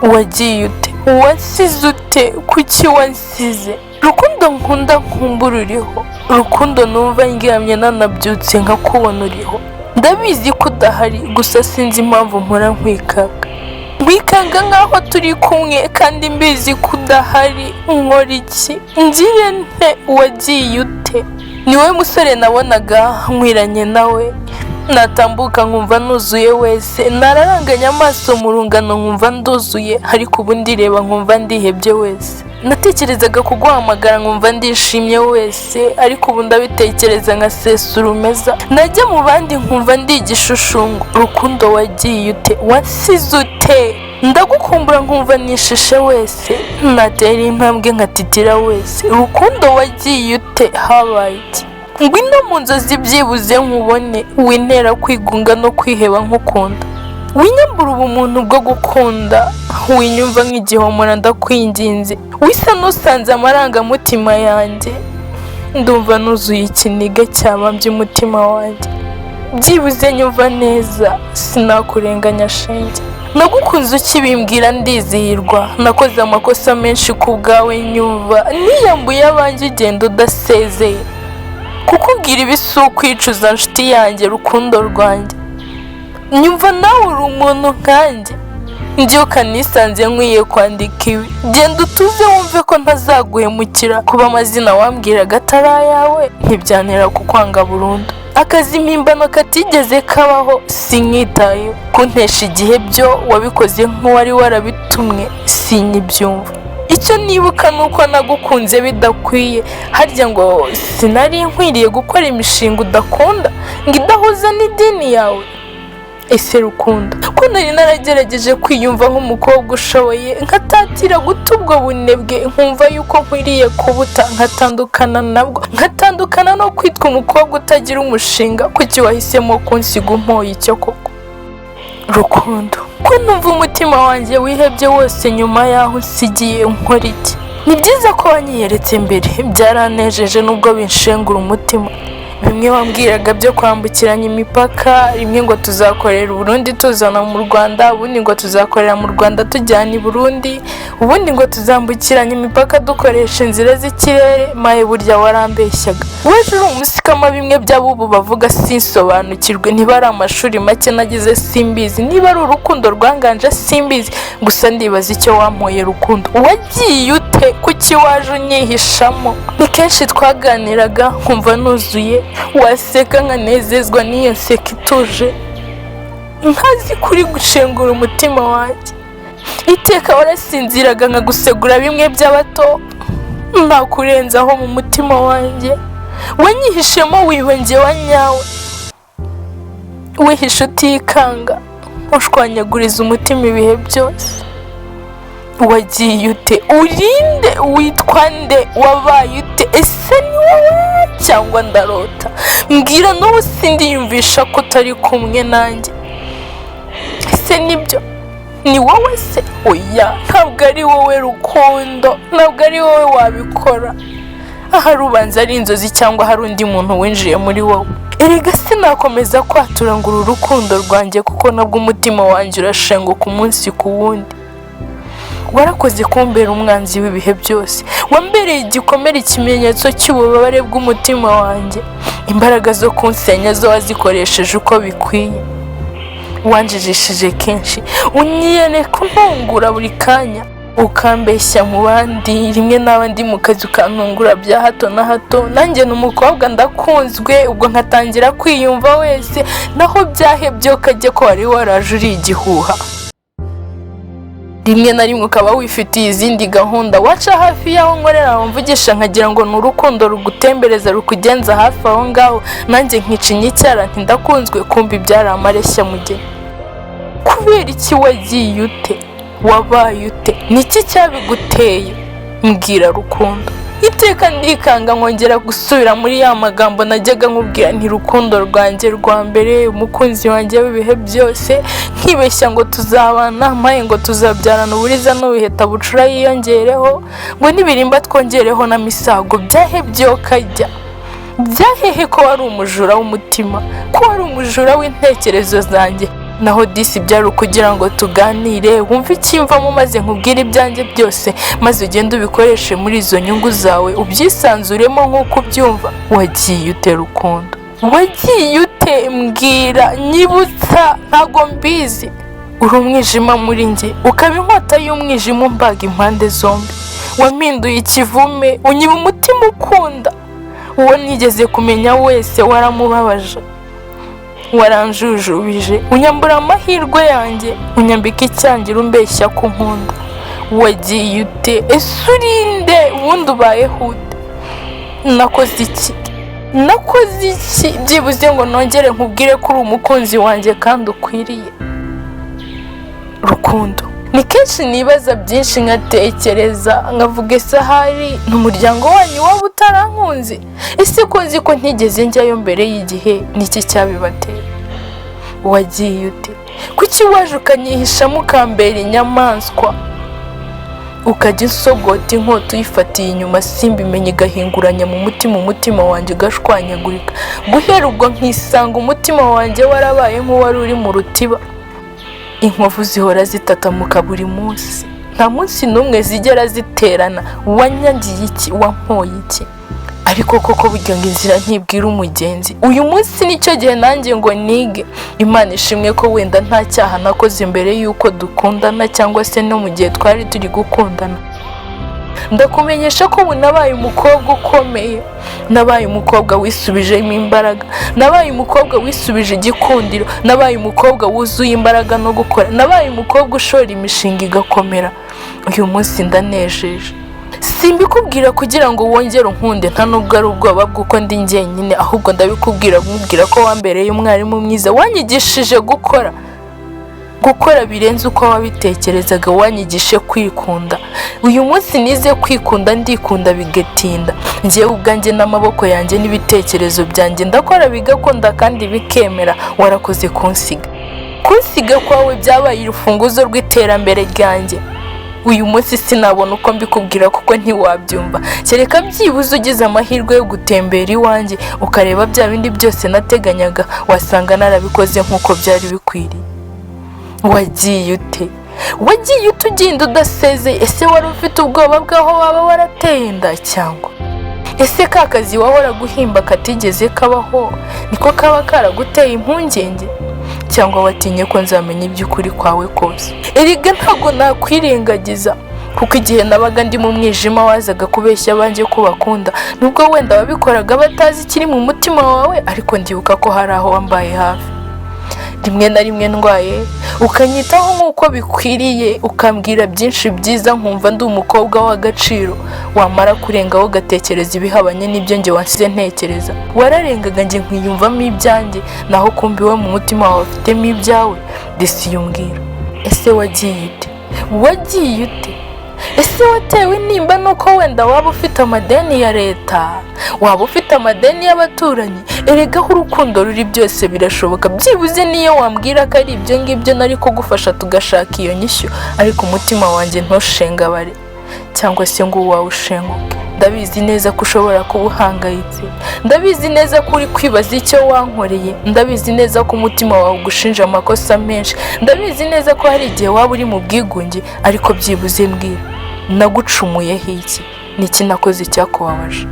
Wagiye ute? Wasize ute? Kuki wansize? Rukundo nkunda nkumbura uriho, rukundo numva ngiramye nanabyutse nkakubona uriho. Ndabizi ko udahari, gusa sinzi impamvu mpora nkwikanga nkaho turi kumwe kandi mbizi ko udahari. Nkora iki? Ngire nte? Wagiye ute? Niwe musore nabonaga nkwiranye nawe, natambuka nkumva nuzuye wese, nararanganya amaso mu rungano nkumva nduzuye, ariko ubu ndireba nkumva ndihebye wese. Natekerezaga kuguhamagara nkumva ndishimye wese, ariko ubu ndabitekereza nka sesurumeza. Najya mu bandi nkumva ndi igishushushungu. Rukundo wagiye ute? Wasize ute? Ndagukumbura nkumva nishishe wese, natera intambwe nkatitira wese. Rukundo wagiye ute? Habaye iki? Ngwino mu nzozi byibuze nkubone, wintera kwigunga no kwiheba nkukunda. Winyambura ubumuntu bwo gukunda, winyumva nk'igihomora ndakwinginze. Wisa nusanze amarangamutima yanjye, ndumva nuzuye ikiniga cyabambye umutima wanjye. Byibuze nyumva neza, sinakurenganya shenge. Nagukunze ukibimbwira ndizihirwa, nakoze amakosa menshi ku bwawe nyumva, niyambuye abanjye ugenda udasezeye. Kukubwira ibisi ukwicuza nshuti yanjye rukundo rwanjye. Nyumva nawe uri umuntu nkanjye, mbyuka nisanze nkwiye kwandika ibi. Genda utuze wumve ko ntazaguhemukira, kuba amazina wambwiraga atari ayawe ntibyantera kukwanga burundu. Akazi impimbano katigeze kabaho sinkitayeho, kuntesha igihe byo wabikoze nk'uwari warabitumwe sinyibyumva. Icyo nibuka nuko nagukunze bidakwiye, harya ngo sinari nkwiriye gukora imishinga udakunda ngo idahuza n'idini yawe. Ese rukundo ko nari naragerageje kwiyumva nk'umukobwa ushoboye, nkatatira guta ubwo bunebwe, nkumva yuko nkwiriye kubuta nkatandukana nabwo, nkatandukana no kwitwa umukobwa utagira umushinga. Kuki wahisemo kunsiga umpoye icyo koko? Rukundo ko numva umutima wanjye wihebye wose nyuma yaho usigiye, nkora iki? Ni byiza ko wanyiyeretse mbere, byaranejeje nubwo binshengura umutima. Bimwe wambwiraga byo kwambukiranya imipaka, rimwe ngo tuzakorera Burundi tuzana mu Rwanda, ubundi ngo tuzakorera mu Rwanda tujyana i Burundi, ubundi ngo tuzambukiranya imipaka dukoresha inzira z'ikirere. Maye burya warambeshyaga. Weje uri umusikama, bimwe by'abubu bavuga sinsobanukirwe. Niba ari amashuri make nagize simbizi, niba ari urukundo rwanganje simbizi, gusa ndibaza icyo wampoye rukundo. Wagiye ute? Kuki waje unyihishamo? Ni kenshi twaganiraga nkumva nuzuye, waseka nkanezezwa n'iyo nseka ituje, nkazi kuri gushengura umutima wanjye. Iteka warasinziraga nkagusegura bimwe by'abato, ntakurenzaho mu mutima wanjye. Wanyihishemo wibonge wa nyawe, wihishe utikanga, ushwanyaguriza umutima ibihe byose. Wagiye ute? Urinde? Witwa nde? Wabaye ute? Ese ni wowe cyangwa ndarota? Mbwira n'ubu sindiyumvisha ko utari kumwe nanjye. Ese nibyo? Ni wowe se? Oya, ntabwo ari wowe rukundo, ntabwo ari wowe wabikora. Aha rubanza ari inzozi cyangwa hari undi muntu winjiye muri wowe. Erega sinakomeza kwatura ngo uru rukundo rwanjye, kuko nabwo umutima wanjye urashenguka umunsi ku wundi. Warakoze kumbera umwanzi w'ibihe byose, wambereye igikomere, ikimenyetso cy'ububabare bw'umutima wanjye. Imbaraga zo kunsenya zo wazikoresheje uko bikwiye. Wanjijishije kenshi, unyiyene kuntungura buri kanya, ukambeshya mu bandi, rimwe n'abandi mu kazi ukantungura bya hato na hato. Nanjye n'umukobwa ndakunzwe, ubwo nkatangira kwiyumva wese, naho byahebye ukajya ko wari waraje uri igihuha. Rimwe na rimwe ukaba wifitiye izindi gahunda, waca hafi yaho nkorera wamvugisha nkagira ngo ni urukundo rugutembereza rukugenza hafi aho ngaho, nanjye nkicinya icyara nti ndakunzwe, kumbi byari amareshya mugeni. Kubera iki wagiye ute? Wabaye ute? Niki cyabiguteye? Mbwira rukundo. Iteka ndikanga nkongera gusubira muri ya magambo najyaga nkubwira nti rukundo rwanjye rwa mbere, umukunzi wanjye w'ibihe byose, nkibeshya ngo tuzabana, maye ngo tuzabyarana uburiza n'ubuheta bucura yiyongereho, ngo nibirimba twongereho na misago. Byahebye ukajya. Byahehe ko wari umujura w'umutima, ko wari umujura w'intekerezo zanjye. naho disi byari ukugira ngo tuganire wumve icyimvamo maze nkubwire ibyanjye byose maze ugende ubikoreshe muri izo nyungu zawe ubyisanzuremo nk'uko ubyumva. Wagiye ute rukundo? Wagiye ute mbwira, nyibutsa, ntago mbizi. Uri umwijima muri njye, ukaba inkota y'umwijima umbaga impande zombi. Wampinduye ikivume, unyiba umutima ukunda. Uwo nigeze kumenya wese waramubabaje, waranjujubije, unyambura amahirwe yanjye, unyambika icyangira umbeshya ko nkunda. Wagiye ute? Ese urinde? Ubundi ubayeho ute? Nakoze iki byibuze ngo nongere nkubwire ko uri umukunzi wanjye kandi ukwiriye? Rukundo, ni kenshi nibaza byinshi nkatekereza nkavuga ese ahari n'umuryango wanyu waba utarankunze? Ese ko nzi ko ntigeze njyayo mbere y'igihe, niki cyabibateye? Wagiye ute? Kuki waje ukanyihishamo ukambera inyamaswa, ukajya insogota inkota uyifatiye inyuma simbimenye igahinguranya mu mutima wanjye ugashwanyagurika, guhera ubwo nkisanga umutima wanjye warabaye nk'uwari uri mu rutiba. Inkovu zihora zitatamuka buri munsi, nta munsi n'umwe zigera ziterana. Wanyangiye iki? Wampoye iki? Ariko koko burya ngo inzira ntibwira umugenzi. Uyu munsi nicyo gihe nanjye ngo nige. Imana ishimwe ko wenda nta cyaha nakoze mbere y'uko dukundana cyangwa se no mu gihe twari turi gukundana. Ndakumenyesha ko ubu nabaye umukobwa ukomeye, nabaye umukobwa wisubijemo imbaraga, nabaye umukobwa wisubije igikundiro, nabaye umukobwa wuzuye imbaraga no gukora, nabaye umukobwa ushora imishinga igakomera. Uyu munsi ndanejeje. Simbikubwira kugira ngo wongere unkunde, nta nubwo ari ubwoba bw'uko ndi njyenyine, ahubwo ndabikubwira nkubwira ko wambereye umwarimu mwiza, wanyigishije gukora birenze uko wabitekerezaga, wanyigishe kwikunda. Uyu munsi nize kwikunda, ndikunda bigatinda. Njyewe ubwanjye n'amaboko yanjye n'ibitekerezo byanjye ndakora bigakunda kandi bikemera. Warakoze kunsiga kwawe byabaye urufunguzo rw'iterambere ryanjye. Uyu munsi sinabona uko mbikubwira kuko ntiwabyumva, kereka byibuze ugize amahirwe yo gutembera iwanjye ukareba bya bindi byose nateganyaga, wasanga narabikoze nk'uko byari bikwiriye. Wagiye ute? Wagiye ute ugenda udasezeye? Ese wari ufite ubwoba bw'aho waba warateye inda cyangwa? Ese ka kazi wahora guhimba katigeze kabaho niko kaba karaguteye impungenge? Cyangwa watinye ko nzamenya iby'ukuri kwawe kose? Erega ntago nakwirengagiza, kuko igihe nabaga ndi mu mwijima wazaga kubeshya abanjye ko bakunda, nubwo wenda wabikoraga batazi ikiri mu mutima wawe, ariko ndibuka ko hari aho wambaye hafi. Rimwe na rimwe ndwaye ukanyitaho nk'uko bikwiriye, ukambwira byinshi byiza nkumva ndi umukobwa w'agaciro, wamara kurengaho ugatekereza ibihabanye n'ibyo njye wansize ntekereza. Wararengaga njye nkwiyumvamo ibyanjye, naho kumbi we mu mutima wawe ufitemo ibyawe. Disi yumbwira, ese wagiye ute? Wagiye ute? Ese watewe nimba nuko wenda waba ufite amadeni ya leta, waba ufite amadeni y'abaturanyi? Erega aho urukundo ruri byose birashoboka. Byibuze niyo wambwira ko ari ibyo ngibyo nari kugufasha tugashaka iyo nyishyu, ariko umutima wanjye ntushengabare cyangwa se ngo wawe ushenguke. Ndabizi neza ko ushobora kuba uhangayitse, ndabizi neza ko uri kwibaza icyo wankoreye, ndabizi neza ko umutima wawe ugushinja amakosa menshi, ndabizi neza ko hari igihe waba uri mu bwigunge, ariko byibuze mbwira, nagucumuyeho iki? Niki nakoze cyakubabaje?